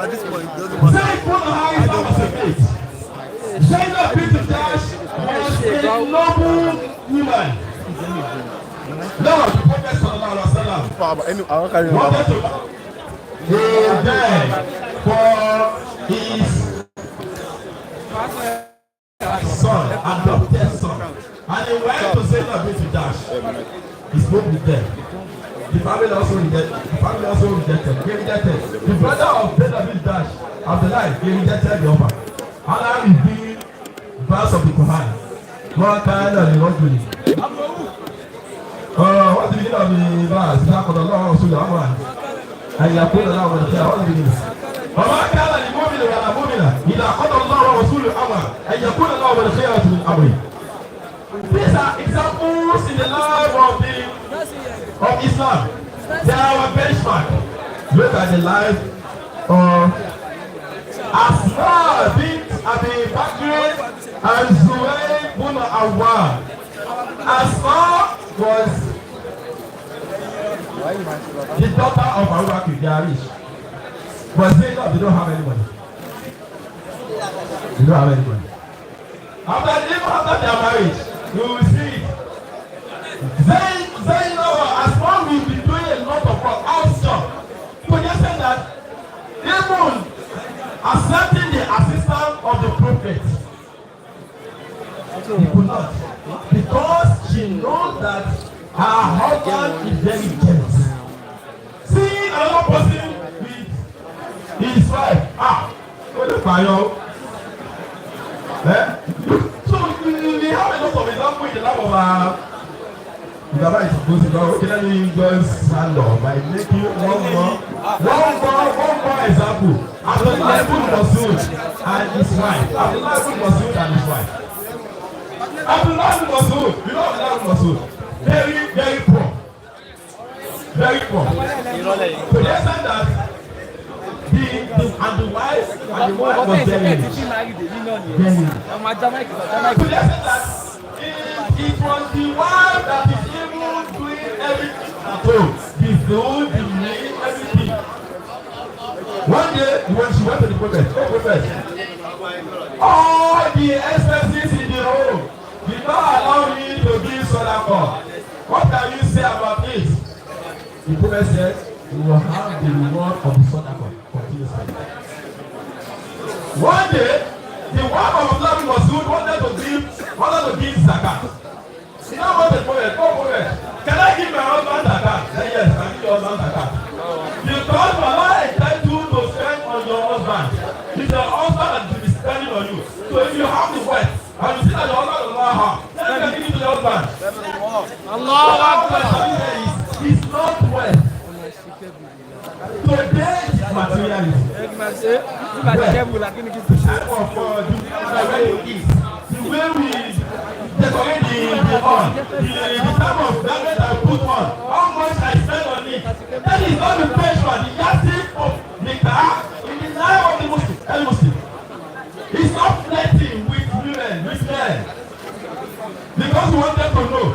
At this point, it doesn't matter. Say put her Islam as a faith. Zainab bint Jahsh was a noble woman. Lord, the Prophet sallallahu alaihi wasallam wanted to die for his son, adopted son, and he went to Zainab bint Jahsh. He spoke with them. The family also rejected. He rejected. The brother of Zainab bint Jahsh, Abdullah, he rejected the offer. Allah revealed verse of the Quran. What kind of the what's the meaning of the verse? What the meaning? وما كان لمؤمن ولا مؤمنة إذا قضى الله ورسوله أمرا أن يكون الله والخيرة من أمره. These are examples in the life of Islam. They are our benchmark. Look at the life of Asma bint Abi Bakr and Zubayr bin Awwam. Asma was the daughter of Abu Bakr. They are rich. But Zainab, they don't have any money. They don't have any money. Even after their marriage, you will see it. Zainab, Asma will be doing a lot of work outside. So you say that even accepting the assistance of the prophet, he could not, because she knows that her husband is very jealous. See another person with his wife, what the fire? So we have a lot of examples in the life of okay, let me just stand up by making one more example. Abdullah ibn Mas'ud and his wife. Abdullah ibn Mas'ud and his wife. Abdullah ibn Mas'ud, you know Abdullah ibn Mas'ud, very, very poor. Very poor. So they said that the wife and the wife was very rich. So they said that it was the wife that is even doing everything at home. The food, the meal, everything. One day, when she went to the prophet, all the expenses in the home did not allow me to give sadaqah. What can you say about this? The prophet said, you will have the reward of the sadaqah continuously. One day, the wife of Abdullah was good, wanted to give zakat. She now went to the prophet, can I give my husband zakat? Say yes, I give your husband zakat. Because Allah intends you to spend on your husband. It's your husband that will be spending on you. So if you have the wealth, and you see that your husband does not have, then you can give it to your husband. Allah is not wealth. Today is materialism. The way we decorate the on, the type of garment I put on, how much I spend on it. That is not the pressure, the yardstick of the car in the life of the Muslim. It's not flirting with women, with men. Because we want them to know.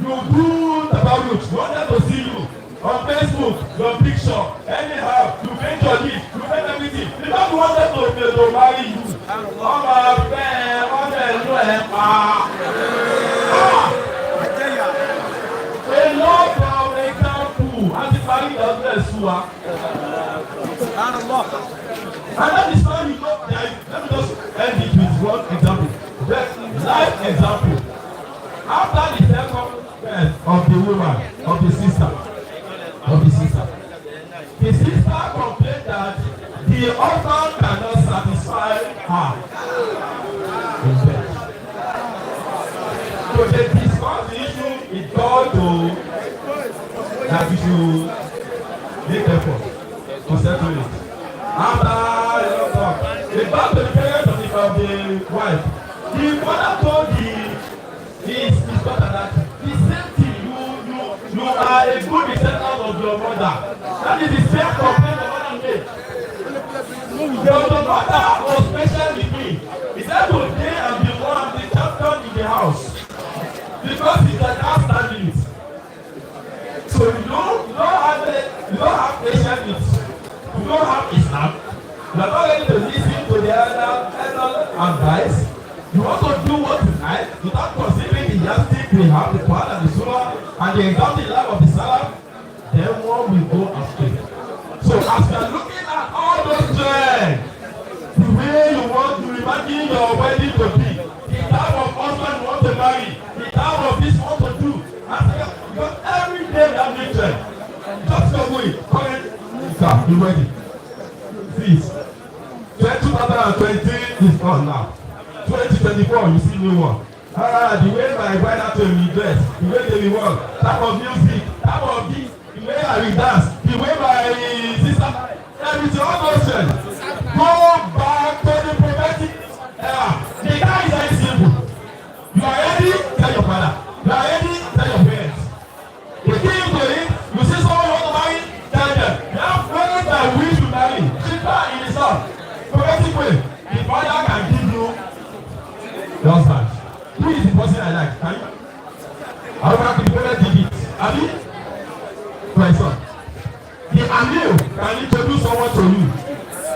You do the values, we want them to see you. On Facebook, your picture, anyhow, you make your list, you make everything. Because you want them to marry you. A lot of example, anti-marriage doesn't sue. And that is why you know, let me just end it with one example. Life example. After the second birth of the woman, of the sister, the sister complained that the husband cannot satisfy her in bed. So they discussed the issue, it got to that we should make effort to settle it. After a lot of talk, they got to the parents of the wife. The mother told his daughter that the same thing, you are a good descendant of your mother. That is the same complaint the mother made. The mother was patient with me. He said today I'm the one, the champion in the house. Because he's an outstanding. So you don't have patience with, you don't have Islam, You are not ready to listen to the elder advice. You want to do what you like without considering the yardstick we have, the Quran and the Surah, and the exalted life of the Salaf, then one will go astray. So as you are looking at all those trends, the way you want to imagine your wedding to be, the type of husband you want to marry, the type of this you want to do, because every day we have new trend. Just go away, current the wedding. Please, 2020 is on now. 2024, you see new one. The way my bride had to be dressed, the way they will walk, type of music, type of this, the way I will dance, the way my sister, everything, all those things. Go back to the prophetic era. The guy is very simple. You are ready, tell your father. You are ready, tell your parents. You came to it, you see someone you want to marry, tell them. You have friends that wish to marry. Cheaper in the south. Prophetic way. The father can give you the husband. Who is the person I like? Can you? I will have to did it. Abi? My son. The Amil can introduce someone to you.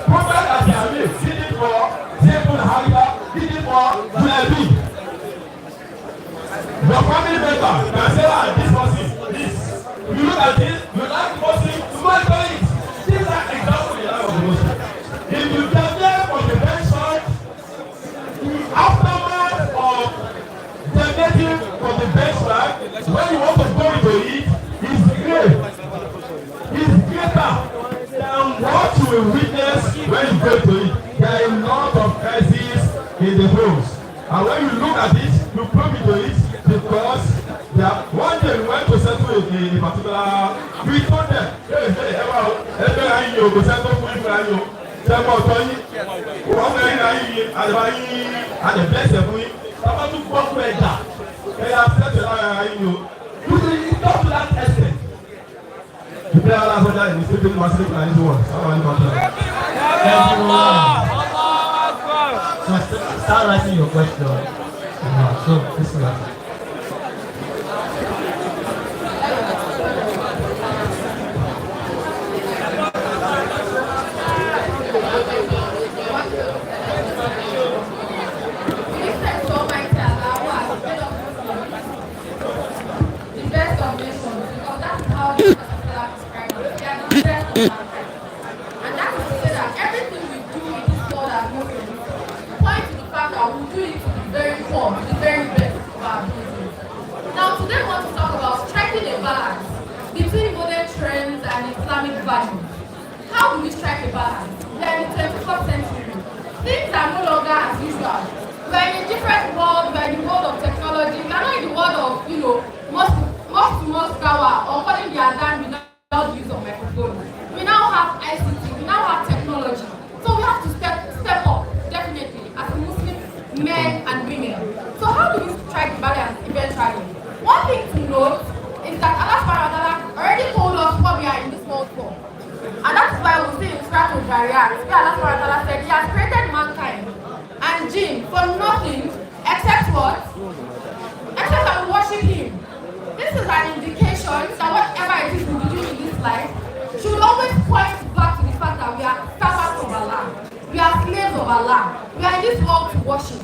Prophet as the Amil did it for Zebul Hariba, did it for Julebi. Your family member can say, this person, this. You look at this, you like the person, you must do it. These are examples in the life of the Muslim. If you get there for the bench side, the aftermath of the native from the benchmark, when you want to go into it, is great. Is greater than what you will witness when you go to it. There are a lot of crises in the homes. And when you look at it, you probe into it because one day we went to settle in a particular, we told them, hey, everybody you go settle for you. Sẹ́kọ̀ ọ̀tọ́ yín, wọ́n fẹ́ rí ayé yìí, àdìbá yín, àdìbẹ́sẹ̀ fún yín. Bàbá tún gbọ́ fún ẹ̀dá, ẹ̀yà sẹ́tẹ̀ lára ayé yìí o. You dey talk to that extent. The prayer last one time is still doing massive and his words. How are you about that? So start writing your question. So this is what. And that is to say that everything we do in this world as Muslims point to the fact that we do it to the very core, to the very best of our ability. Now today we want to talk about striking a balance between modern trends and Islamic values. How do we strike a balance? We are in the 21st century. Things are no longer as usual. We are in a different world, we are in the world of technology, we are not in the world of, most power or calling the Adhan without the use of microphone. We now have ICT, we now have technology. So we have to step up, definitely, as Muslim men and women. So how do we strike the balance eventually? One thing to note is that Allah subhanahu wa ta'ala already told us what we are in this world for. And that's why we see in Surah Al-Jariyat, where Allah subhanahu wa ta'ala said, He has created mankind and jinn for nothing except what? Except that we worship Him. This is an indication that whatever it is we do in this life should always point back to the fact that we are servants of Allah. We are slaves of Allah. We are in this world to worship.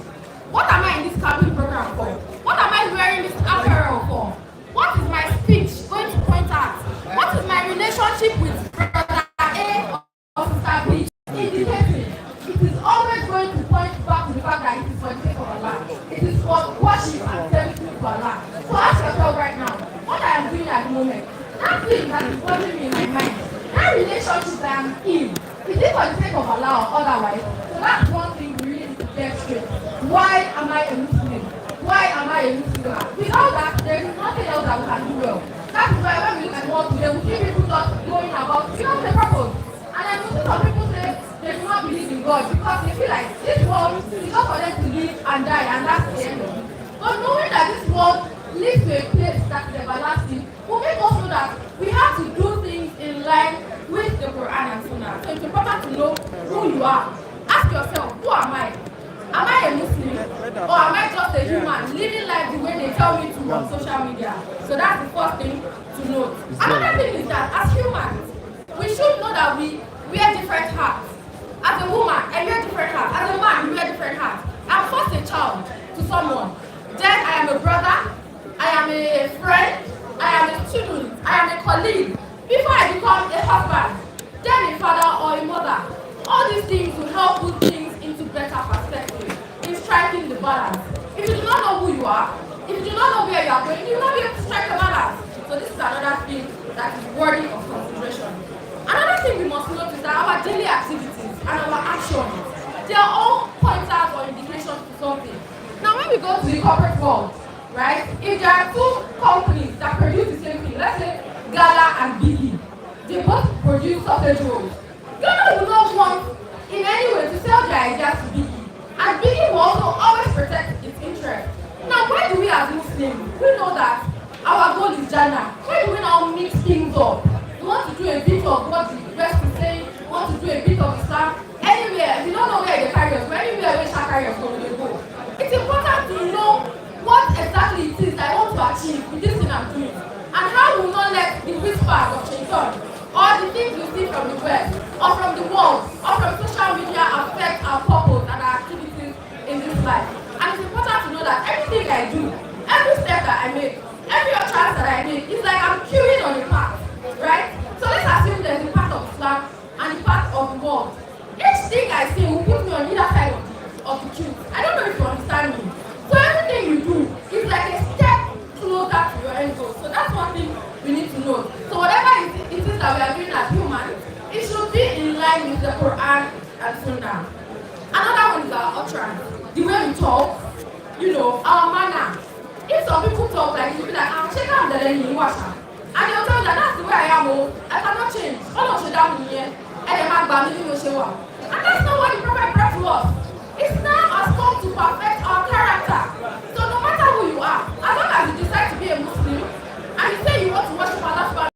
What am I in this camping program for? What am I wearing this apparel for? What is my speech going to point at? What is my relationship with brother A or sister B indicating? It is always going to point back to the fact that it is for the sake of Allah. It is for worship and service to Allah. So ask yourself right now, what I am doing at the moment, that thing that is bothering me in my mind, that relationship that I'm in, is it for the sake of Allah or otherwise? So that's one thing we really need to get straight. Why am I a Muslim? Why am I a Muslim? Without that, there is nothing else that we can do well. That is why when we look at the world today, we see people just going about, the purpose. And then we see some people say they do not believe in God because they feel like this world is not for them to live and die, and that's the end of it. But knowing that this world leads to a place that is everlasting will make us know that we have to do things in line with the Quran and Sunnah. So it's important to know who you are. Ask yourself, who am I? Am I a Muslim? Or am I just a human living life the way they tell me to on social media? So that's the first thing to note. Another thing is that as humans, we should know that we wear different hats. As a woman, I wear different hats. As a man, you wear different hats. I'm first a child to someone. Then I am a brother. I am a friend. I am a student. I am a colleague. Before I become a husband, then a father or a mother. All these things will help put things into better perspective in striking the balance. If you do not know who you are, if you do not know where you are going, you will not be able to strike the balance. So this is another thing that is worthy of consideration. Another thing we must note is that our daily activities and our actions, they are all pointers or indications to something. Now when we go to the corporate world, right, if there are two companies that produce the same thing, let's say Gala and Biggie, they both produce sausage rolls. Gala will not want in any way to sell their ideas to Biggie, and Biggie will also always protect its interest. Now why do we as Muslims, we know that our goal is Jannah, why do we now mix things up? We want to do a bit of what the West is saying, we want to do a bit of Islam, anywhere, if you don't know where they carry us, but anywhere where Shah carry us, where they go. It's important to know what exactly it is that I want to achieve with this thing I'm doing, and how we will not let the whispers of Shaitan or the things we see from the West or from the world or from social media affect our purpose and our activities in this life. And it's important to know that everything I do, every step that I make, every utterance that I make, it's like I'm queuing on a path, right? So let's assume there's the path of Islam and the path of the world. Each thing I say will put me on either side of the queue. I don't know if you understand me. So everything you do is like a step closer to your end goal. So that's one thing we need to know. So whatever it is that we are doing as humans, it should be in line with the Quran and Sunnah. Another one is our utterance. The way we talk, our manner. If some people talk like this, you'll be like, I'm checking out the lane in Washa. And they'll tell you that that's the way I am. I cannot change. All of you down here, and then my family will show up. And that's not what the Prophet brought to us. Islam has come to perfect our character. So no matter who you are, as long as you decide to be a Muslim, and you say you want to worship Allah,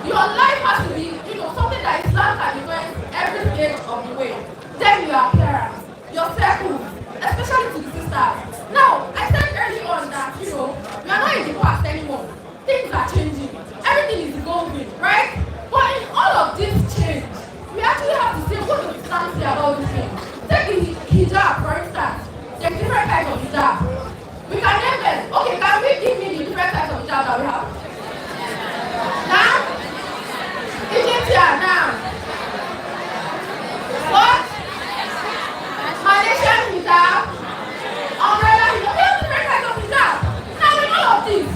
your life has to be, something that Islam can influence every stage of the way. Then your parents, your circle, especially to the sisters. Now, I said early on that, we are not in the past anymore. Things are changing. Everything is evolving, right? But in all of this change, we actually have to say, what does Islam say about this thing? Take the hijab, for instance. There are different types of hijab. We can name them. Okay, can we give me the different types of hijab that we have? Now? Egyptian, now. What? Malaysian hijab. Umbrella hijab. We have different types of hijab. Now, in all of this,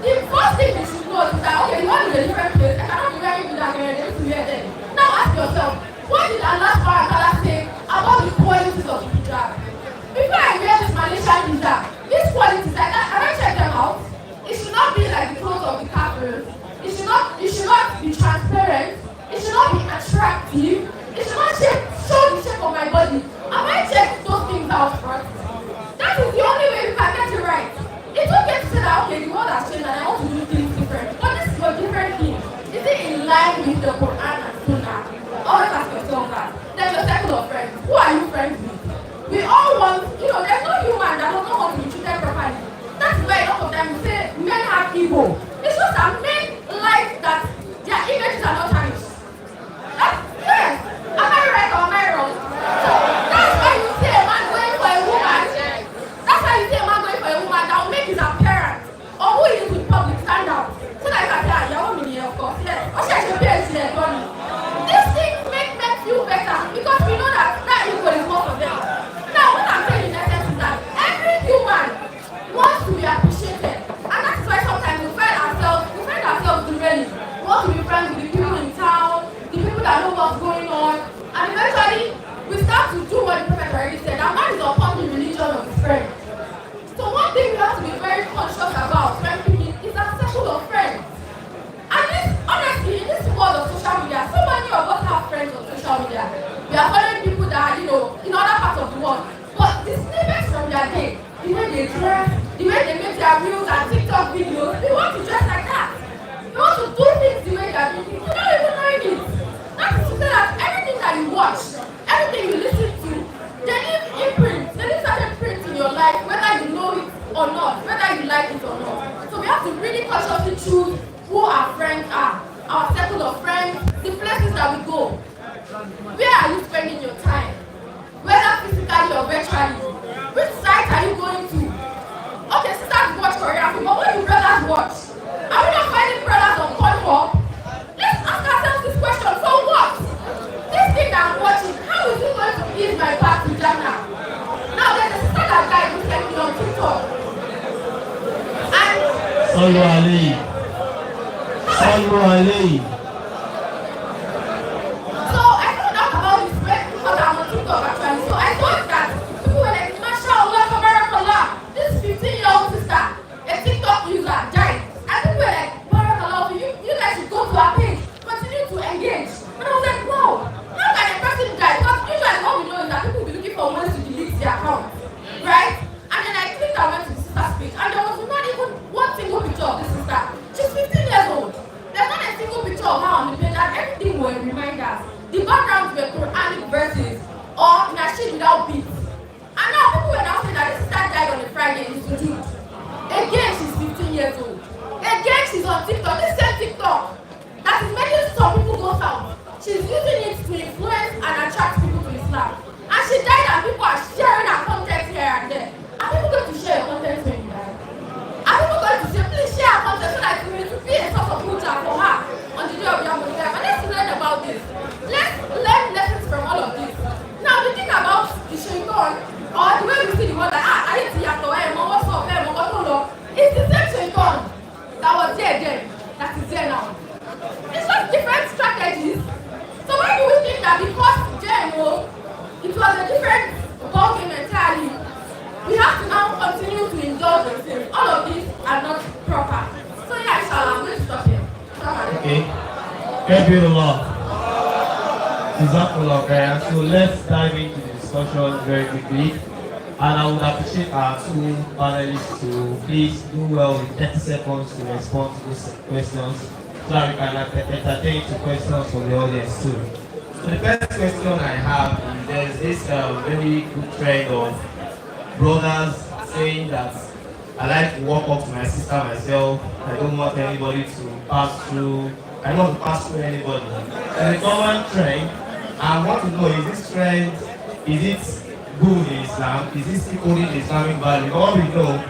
the first thing we should know is that, okay, you want to be a different place. I cannot be wearing hijab and to wear them. Now ask yourself, what did Allah say about the qualities of the hijab? Before I wear this Malaysian hijab, these qualities, have I checked them out? It should not be like the clothes of the kafirs. It should not be transparent. It should not be attractive. It should not show the shape of my body. Have I checked those things out first? That is the only way we can get it right. It's okay to say that, okay, the world has changed and I want to do things different. But this is a different thing. Is it in line with the Quran and Sunnah? Always ask yourself that. Then your circle of friends. Who are you friends with? We all want, there's no human that does not want to be treated properly. That's why a lot of times we say men have ego. It's just that men like that their images are not tarnished. Yes. Am I right or am I wrong? So that's why you see a man going for a woman. That's why you see a man going for a woman that will make his appearance or who he is in public stand out. So that you can say, you're woman here, of course. Yes. Or she has your parents here, Tony. These things make men feel better because we know that ego is more for them. Now, what I'm saying in essence is that every human wants to be appreciated. And that's why sometimes we find ourselves dwelling. We want to be friends with the people in town, the people that know what's going on. And eventually, we start to do what the Prophet already said. That man is upon the religion of his friend. So one thing we have to be very conscious about when picking is our circle of friends. And this, honestly, in this world of social media, so many of us have friends on social media. We are following people that are, in other parts of the world. But the snippets from their day, the way they dress, the way they make their reels and TikTok videos, we want to dress like that. We want to do things the way they are doing. You're not even knowing it. That is to say that everything that you watch, everything you listen to, they leave imprints. They leave certain prints in your life, whether you know it or not, whether you like it or not. So we have to really consciously choose who our friends are, our circle of friends, the places that we go. Sallu alayhi. Sallu alayhi. So I found out about this because I'm on TikTok actually. So I thought that people were like, MashaAllah, Barakallah. This 15-year-old sister, a TikTok user, died. And people were like, Barakallah, you guys should go to her page, continue to engage. And I was like, wow, how can a person die? Because usually what we know is that people will be looking for ways to delete their account, right? And then I clicked and went to the sister's page, and there was not even one single picture of this sister. She's 15 years old. There's not a single picture of her on the page, and everything were reminders. The backgrounds were Quranic verses or Nasheed without beats. And now people were now saying that this sister died on a Friday in Sujood. Again, she's 15 years old. Again, she's on TikTok. This same TikTok that is making some people go south. She's using it to influence and attract people to Islam. And she died, and people are sharing her content here and there. Are people going to share your content when you die? Are people going to say, please share her content so that it will be a source of culture for her on the day of Yom Kippur? And let's learn about this. Let's learn lessons from all of this. Now, the thing about the shaitan, or the way we see the word like, I hate Yato, what's up, it's the same shaitan that was there then, that is there now. It's just different strategies. So why do we think that because JMO, it was a different ballgame entirely, we have to now continue to indulge the same? All of these are not proper. So yeah, inshallah, I'm going to stop here. Okay. Everyone. Okay, so let's dive into the discussion very quickly. And I would appreciate our two panelists to please do well in 30 seconds to respond to those questions so that we can entertain two questions from the audience too. So the first question I have is there's this very good trend of brothers saying that I like to walk up to my sister myself. I don't want anybody to pass through. I don't want to pass through anybody. It's a common trend. I want to know, is this trend, is it good in Islam? Is this equally Islamic value? All we know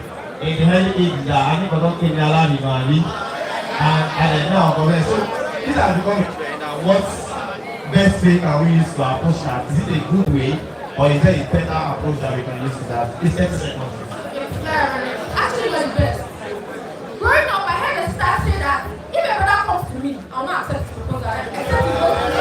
in the early ages that I think I don't think they allow the value. And now, so these are becoming a trend. Now, what best way can we use to approach that? Is it a good way, or is there a better approach that we can use to that? It's 30 seconds. It's actually the best. Growing up, I heard a star say that if a brother comes to me, I'll not accept his proposal. Except he goes to me.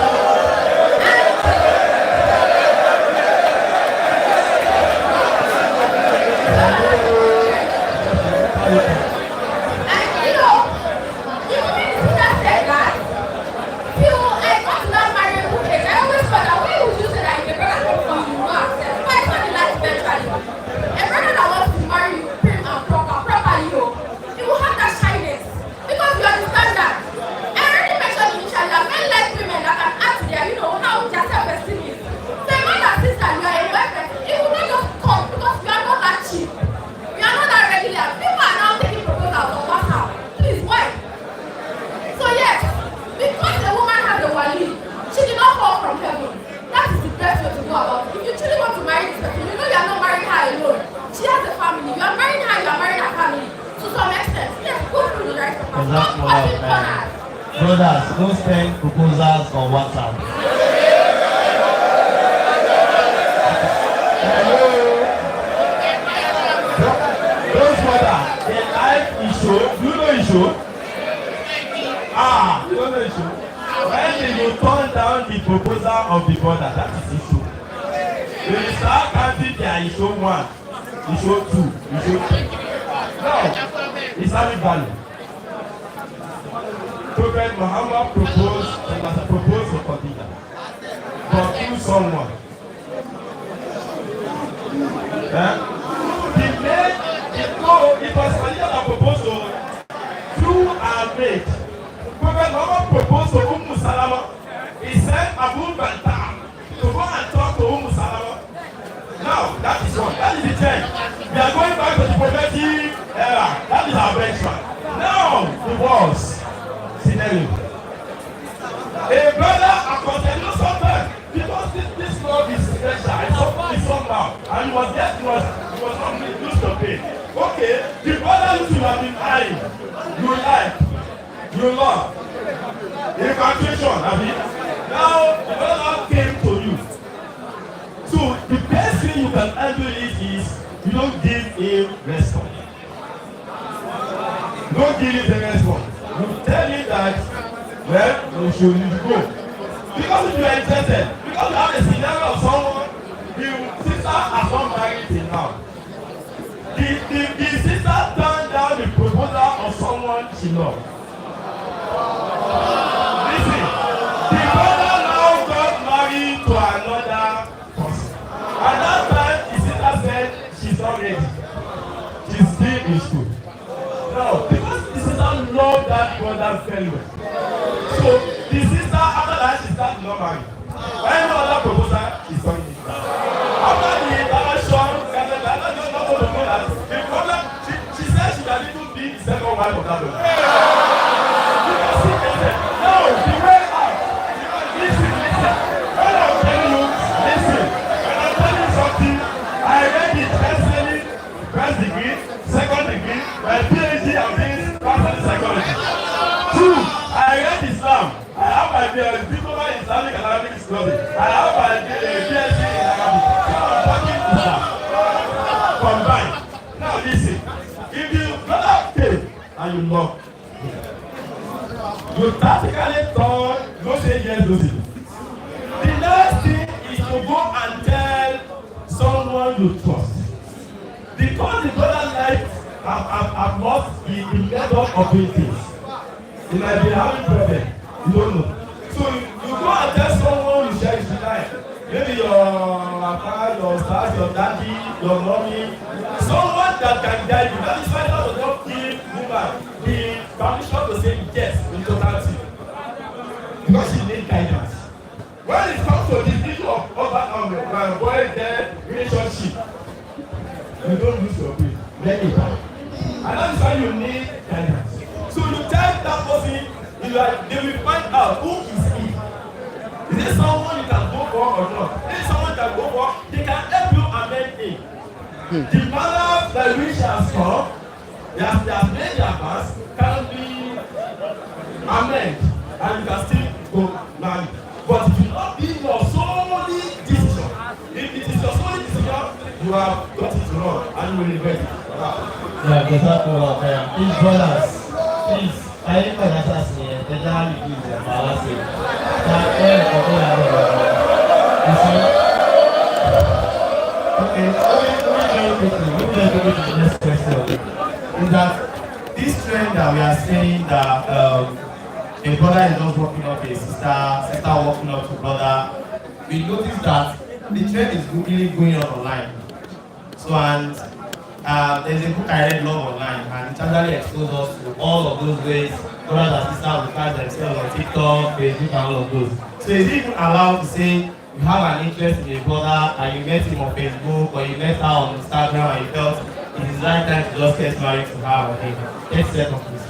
Brothers, don't send proposals on WhatsApp. Those brothers, their life is show. Do you know issue? You don't know issue? When you turn down the proposal of the brother, that is issue. When you start counting their issue 1, issue 2, issue 3. No, Islamic value. Prophet Muhammad proposed for Khadija, but through someone. It was Khadija that proposed through our maid. Prophet Muhammad proposed to Salama. He sent Abu Bakr to go and talk to Salama. Now, that is one. That is the trend. We are going back to the prophetic era. That is our benchmark. Now, the wars. Scenario. A brother accompanied something because this love is special. It's somehow, and he was not used to pay. Okay, the brother you should have been eyeing, you love, infatuation, now the brother came to you. So the best thing you can handle it is you don't give him response. Don't give him the response. You tell him that, well, you should go. Because if you are interested, because you have a scenario of someone, the sister has not married till now. The sister turned down the proposal of someone she loved. Listen, the brother now got married to another person. At that time, the sister said she's not ready. She's still in school. Now, because the sister loved that brother very well. So, the sister, after that, she started not marrying. Any other proposal, she's done it. After the interaction, the problem, she said she can even be the second wife of that brother. You can see yourself. Now, the way out. Listen. When I'm telling you, listen. When I'm telling you something, I read it personally, first degree, second degree, my PhD and this, personal psychology. Two, I read Islam. I have my diploma in Islamic and Arabic studies. I have my PhD in Arabic. So I'm talking Islam. Combined. Now listen, if you brother faith and you love, you practically thought, no say yes, no say no. The next thing is to go and tell someone you trust. Because the brother life have lost the method of doing things. You might be having problem, you don't know. So you go and tell someone you share his life. Maybe your papa, your spouse, your daddy, your mommy, someone that can guide you. That is why God does not give woman the permission to say yes in totality. Because she needs guidance. When it comes to this issue of boy-girl relationship, you don't lose your way. Let it happen. And that is why you need guidance. So you tell that person, they will find out who is he. Is it someone you can go for or not? If someone you can go for, they can help you amend it. The manner by which has come, they have made their past, can be amended, and you can still go marry. But it will not be your solely decision. If it is your solely decision, you have got it wrong and you will regret it. Yeah, because that's what please, brothers, please, I think that that's me. The damn you give them, I say. Okay, moving to the next question. Is that this trend that we are saying that a brother is not working up a sister working up to brother, we notice that the trend is really going on online. So and there's a book I read Love Online, and it actually exposes us to all of those ways brothers and sisters will find themselves on TikTok, Facebook, and all of those. So is it even allowed to say you have an interest in a brother and you met him on Facebook or you met her on Instagram and you felt it is the right time to just get married to her or him? 30 seconds, please.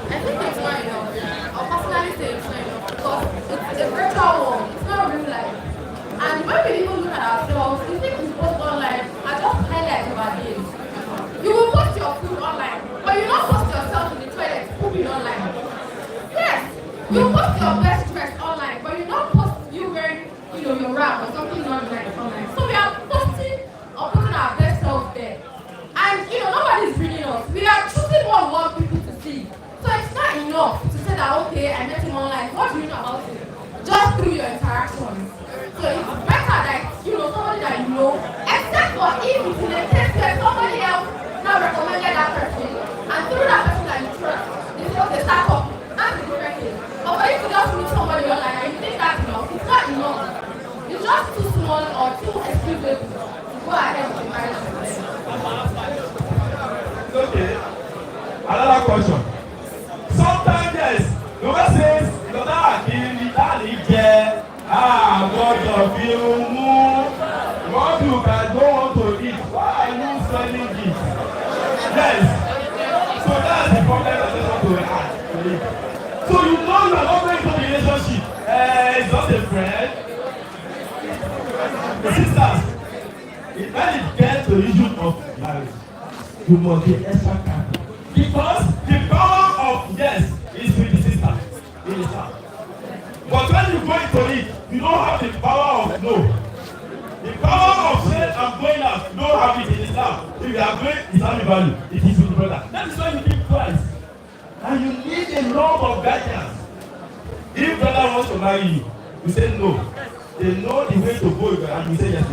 I think it's not enough. I'll personally say it's not enough because it's a virtual world. It's not real life. And when we even look at ourselves, the things we post online are just highlights of our days. You will post your food online, but you don't post yourself in the toilet pooping online. Yes, you post your best dress online, but you don't post you wearing, your wrap or something not nice online. So we are posting or putting our best self there. And nobody's reading us. We are choosing what we want people to see. So it's not enough to say that okay, I met him online. What do you know about him? Just through your interactions. So it's better that somebody that you know, except for if it's in a case where somebody else now recommended that person, and through that person that you trust, they say okay, start up. That's the different thing. But for you to just meet somebody online and you think that's enough, it's not enough. It's just too small or too exclusive to go ahead with the marriage. Okay. Another question. Sometimes yes, the one says, God of you move. What you can go on to eat. Why are you selling this? Yes. So that's the problem that I want to ask. So you are not going to the relationship. It's not a friend. Sisters, when it gets to the issue of marriage, you must be extra careful. Because the power of yes is with the sister. In Islam. But when you go into it, you don't have the power of no. The power of saying I'm going out, you don't have it in Islam. If you are going Islamic value, it is with the brother. That is why you and you need a lot of guidance. If brother wants to marry you, you say no. They know the way to go, and you say yes.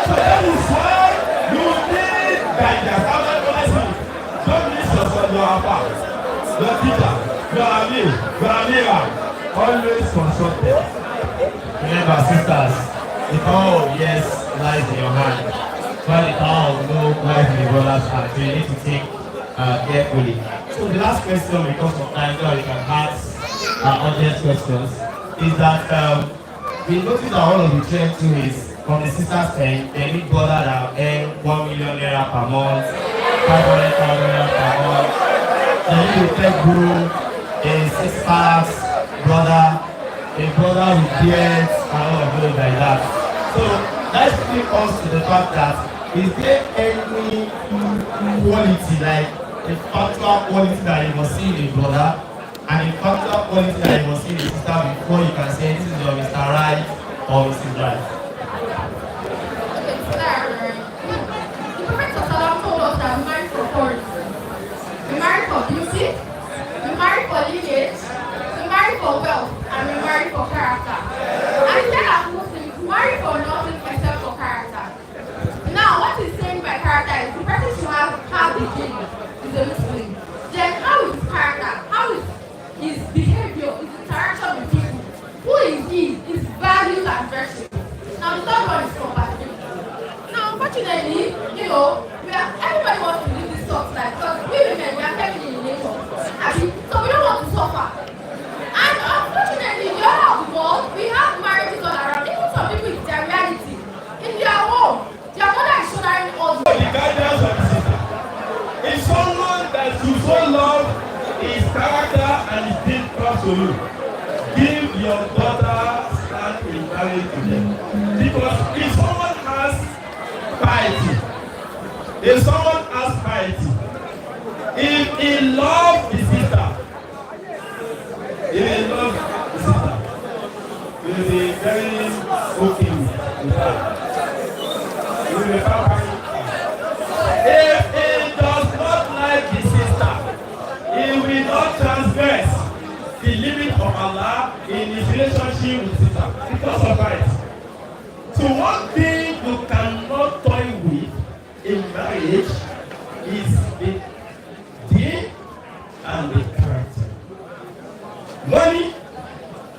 So that is why you need guidance. Don't miss your apart, your teacher, your amigo, your amiga. Always consult them. Remember, sisters, the power of yes lies in your hand, while the power of no lies in the brother's hand. So you need to think carefully. So the last question, because of time, so we can ask audience questions, is that we notice that all of the trend too is from the sisters' end, they need brother that earn 1 million naira per month, 500,000 naira per month. They need to take guru, a six-packs brother, a brother with beards, and all of those like that. So let's bring us to the fact that is there any quality, like a factual quality that you must see in a brother and a factual quality that you must see in a sister before you can say this is your Mr. Right or Mrs. Right? The Prophet told us that we marry for quality, we marry for beauty, we marry for lineage, we marry for wealth, and we marry for character. And he said that Muslims marry for nothing except for character. Now, what he's saying by character is the person should have the gene, is a Muslim. Then how is his character? How is his behavior, his interaction with people? Who is he? His values and virtues. Now, the third one is compatibility. Now, unfortunately, everybody wants to live this soft life because we women, we are feminine in nature. So we don't want to suffer. And unfortunately, in the other of the world, we have marriages all around. Even some people, it's their reality. In their home, their mother is shouldering all the guidance of the sister. If someone that you so love his character and his deed comes to you, give your daughter stand in marriage to them. Because if someone has piety, if he loves the sister, he will be very okay with her. He will be very. If he does not like his sister, he will not transgress the limit of Allah in his relationship with sister because of it. So one thing you cannot toy with in marriage is the deen and the character. Money,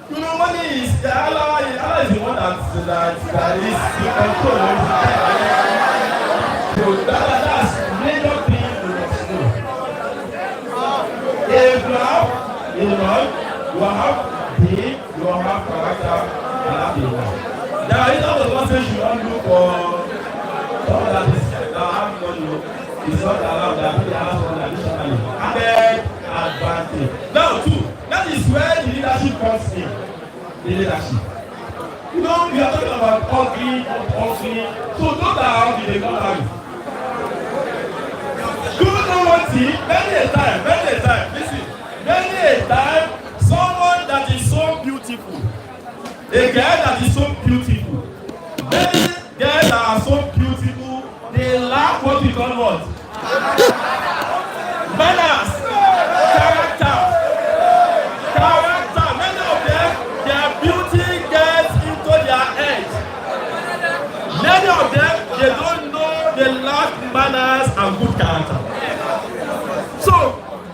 money is the Allah is the one that is the control of everything. So that's major thing you must know. If you have you have deen, you have character, and have the love. There is not the one thing you don't look for all that is have money. It's not allowed that we have one additionally. Added advantage. Now, too, that is where the leadership comes in. The leadership. We are talking about ugly, not ugly. So those that are ugly, they don't have it. Do you know one thing? Many a time, listen. Many a time, someone that is so beautiful, a girl that is so beautiful, many girls that are so beautiful, they lack what we call what? Manners, character. Many of them, their beauty gets into their head. Many of them, they don't know they lack manners and good character. So,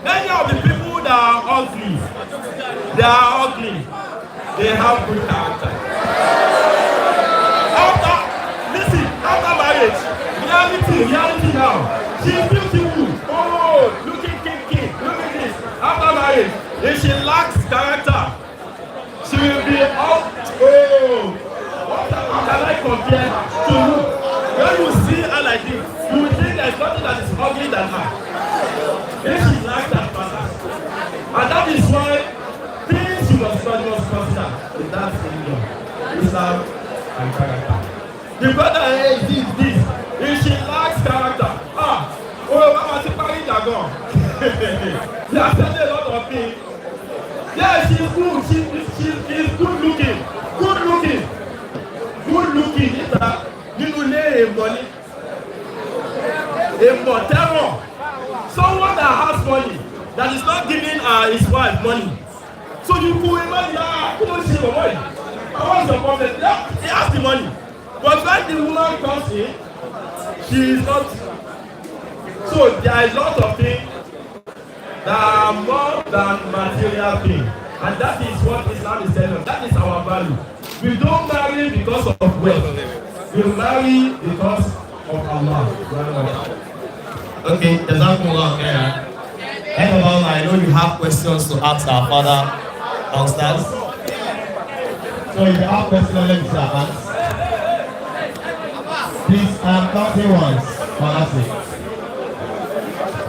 many of the people that are ugly, they have good character. After marriage, reality now. She's beautiful. Oh, looking kinky. Look at this. After marriage, if she lacks character, she will be out. Oh, how can I compare to you? When you see her like this, you will think there's nothing that is ugly than her. If she lacks that balance. And that is why things you must consider in that kingdom. Islam and character. The brother is this. If she lacks character, Mama Tipari Dagon. They have said a lot of things. Yeah, she's good. She's good looking. Good looking is that you know money. more terror. Someone that has money, that is not giving his wife money. So you could imagine, who don't see your money? What's the problem? Yeah, he has the money. But when the woman comes in, she is not. So there are a lot of things that are more than material things. And that is what Islam is telling us. That is our value. We don't marry because of wealth. We marry because of Allah. Okay, Jazakumullah khairan. Everyone, I know you have questions to ask our father downstairs. So if you have questions, let me see our hands. Please, I'm counting once. Fantastic.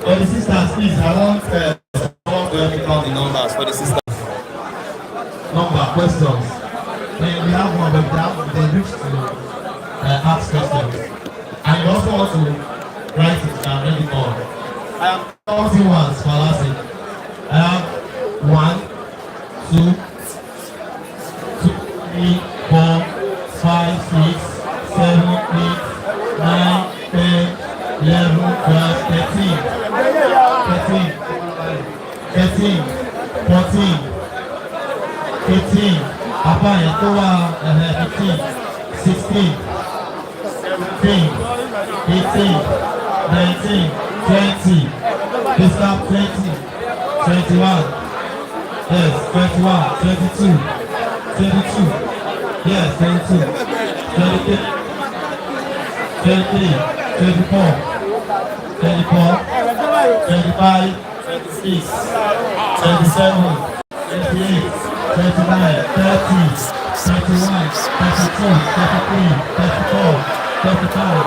For the sisters, please, I want to help me count the numbers for the sisters. Number, questions. Then we have one, but they reach to ask questions. And you also want to write it down, read it all. I am counting once, fantastic. I have 1, 2, 3, 4, 5, 6, 7, 8, 9, 10, 11, 12, 13, 14, 15, Apa itu 15, 16, 17, 18, 19, 20, this up 20, 21, yes, 21, 22, 22, yes, 22, 23, 23, 24, 24, 25, 26, 27, 28, 29, 30, 31, 32, 33, 34, 35,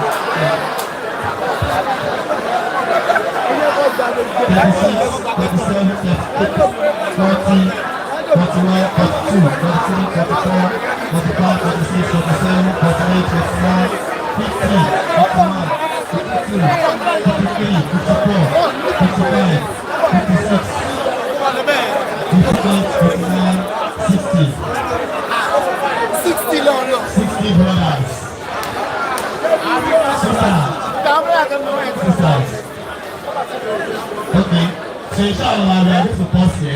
36, 37, 38, 40, 41, 42, 43, 44, 45, 46, 47, 48, 49, 50, 51, 52, 53, 54, 55, 56, 58, 59, 60. 60 brothers. Sisters. Okay. So inshallah we are going to pause here.